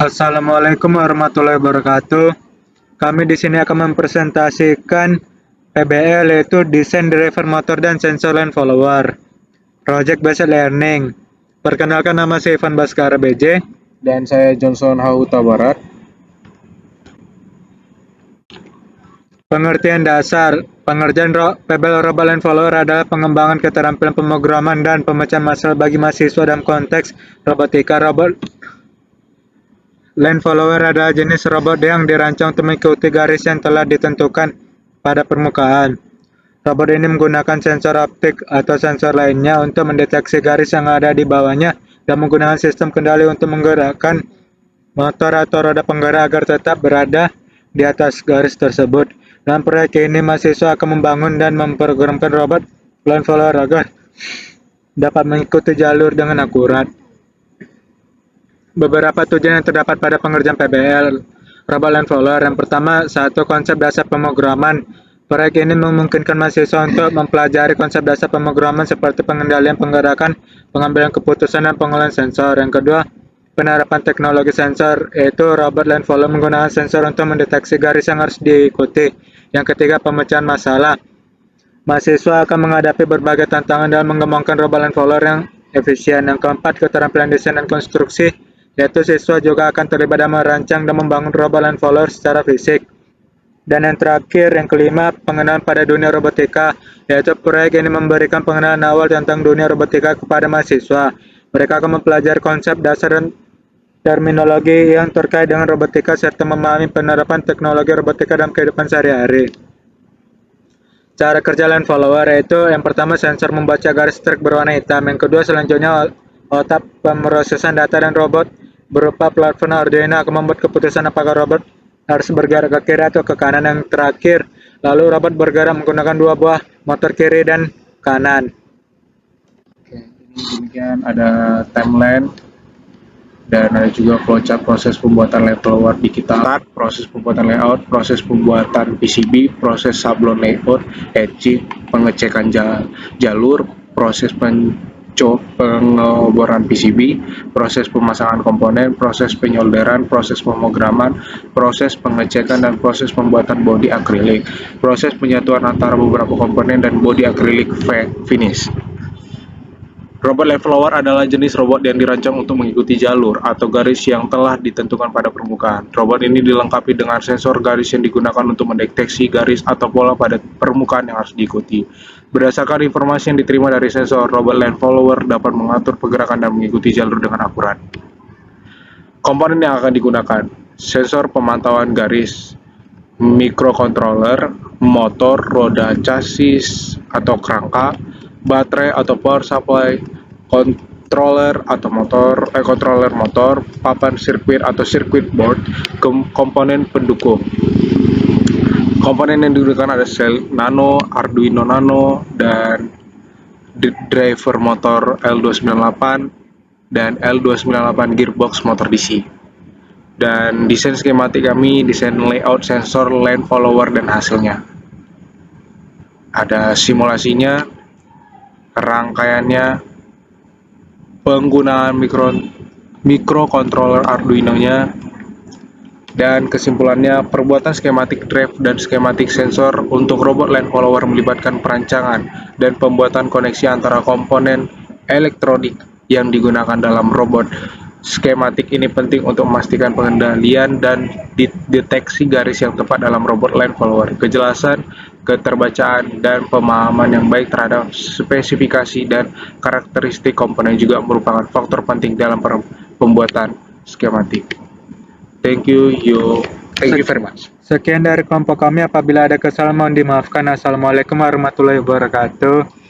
Assalamualaikum warahmatullahi wabarakatuh. Kami di sini akan mempresentasikan PBL, yaitu Desain Driver Motor dan Sensor Line Follower, Project Based Learning. Perkenalkan, nama saya Ivan Baskara BJ. Dan saya Johnson Hauta Barat. Pengertian dasar. Pengertian PBL Robot Line Follower adalah pengembangan keterampilan pemrograman dan pemecahan masalah bagi mahasiswa dalam konteks robotika. Robot Line Follower adalah jenis robot yang dirancang untuk mengikuti garis yang telah ditentukan pada permukaan. Robot ini menggunakan sensor optik atau sensor lainnya untuk mendeteksi garis yang ada di bawahnya dan menggunakan sistem kendali untuk menggerakkan motor atau roda penggerak agar tetap berada di atas garis tersebut. Dalam proyek ini, mahasiswa akan membangun dan memprogramkan robot line follower agar dapat mengikuti jalur dengan akurat. Beberapa tujuan yang terdapat pada pengerjaan PBL robot line follower. Yang pertama, satu, konsep dasar pemrograman. Proyek ini memungkinkan mahasiswa untuk mempelajari konsep dasar pemrograman seperti pengendalian penggerakan, pengambilan keputusan, dan pengolahan sensor. Yang kedua, penerapan teknologi sensor, yaitu robot line follower menggunakan sensor untuk mendeteksi garis yang harus diikuti. Yang ketiga, pemecahan masalah. Mahasiswa akan menghadapi berbagai tantangan dalam mengembangkan robot line follower yang efisien. Yang keempat, keterampilan desain dan konstruksi, yaitu siswa juga akan terlibat dalam merancang dan membangun robot line follower secara fisik. Dan yang terakhir, yang kelima, pengenalan pada dunia robotika, yaitu proyek ini memberikan pengenalan awal tentang dunia robotika kepada mahasiswa. Mereka akan mempelajari konsep dasar dan terminologi yang terkait dengan robotika serta memahami penerapan teknologi robotika dalam kehidupan sehari-hari. Cara kerja line follower, yaitu yang pertama, sensor membaca garis trek berwarna hitam. Yang kedua, selanjutnya otak pemrosesan data dan robot berupa platform Arduino akan membuat keputusan apakah robot harus bergerak ke kiri atau ke kanan. Yang terakhir, lalu robot bergerak menggunakan dua buah motor kiri dan kanan. Oke, ini demikian ada timeline dan ada juga flowchart proses pembuatan line follower di kita, proses pembuatan layout, proses pembuatan PCB, proses sablon layout, etching, pengecekan jalur, proses pengeboran PCB, proses pemasangan komponen, proses penyolderan, proses pemrograman, proses pengecekan dan proses pembuatan bodi akrilik, proses penyatuan antara beberapa komponen dan bodi akrilik finish. Robot line follower adalah jenis robot yang dirancang untuk mengikuti jalur atau garis yang telah ditentukan pada permukaan. Robot ini dilengkapi dengan sensor garis yang digunakan untuk mendeteksi garis atau pola pada permukaan yang harus diikuti. Berdasarkan informasi yang diterima dari sensor, robot line follower dapat mengatur pergerakan dan mengikuti jalur dengan akurat. Komponen yang akan digunakan: sensor pemantauan garis, microcontroller, motor, roda, chassis atau kerangka, baterai atau power supply, controller motor, papan sirkuit atau circuit board, komponen pendukung. Komponen yang digunakan ada sel nano, Arduino Nano, dan driver motor L298 dan L298 gearbox motor DC. Dan desain skematik kami, desain layout sensor, line follower, dan hasilnya. Ada simulasinya, rangkaiannya, penggunaan microcontroller Arduino-nya, dan kesimpulannya, perbuatan skematik drive dan skematik sensor untuk robot line follower melibatkan perancangan dan pembuatan koneksi antara komponen elektronik yang digunakan dalam robot. Skematik ini penting untuk memastikan pengendalian dan deteksi garis yang tepat dalam robot line follower. Kejelasan, keterbacaan, dan pemahaman yang baik terhadap spesifikasi dan karakteristik komponen juga merupakan faktor penting dalam pembuatan skematik. Thank you very much. Sekian dari kelompok kami. Apabila ada kesalahan mohon dimaafkan. Assalamualaikum warahmatullahi wabarakatuh.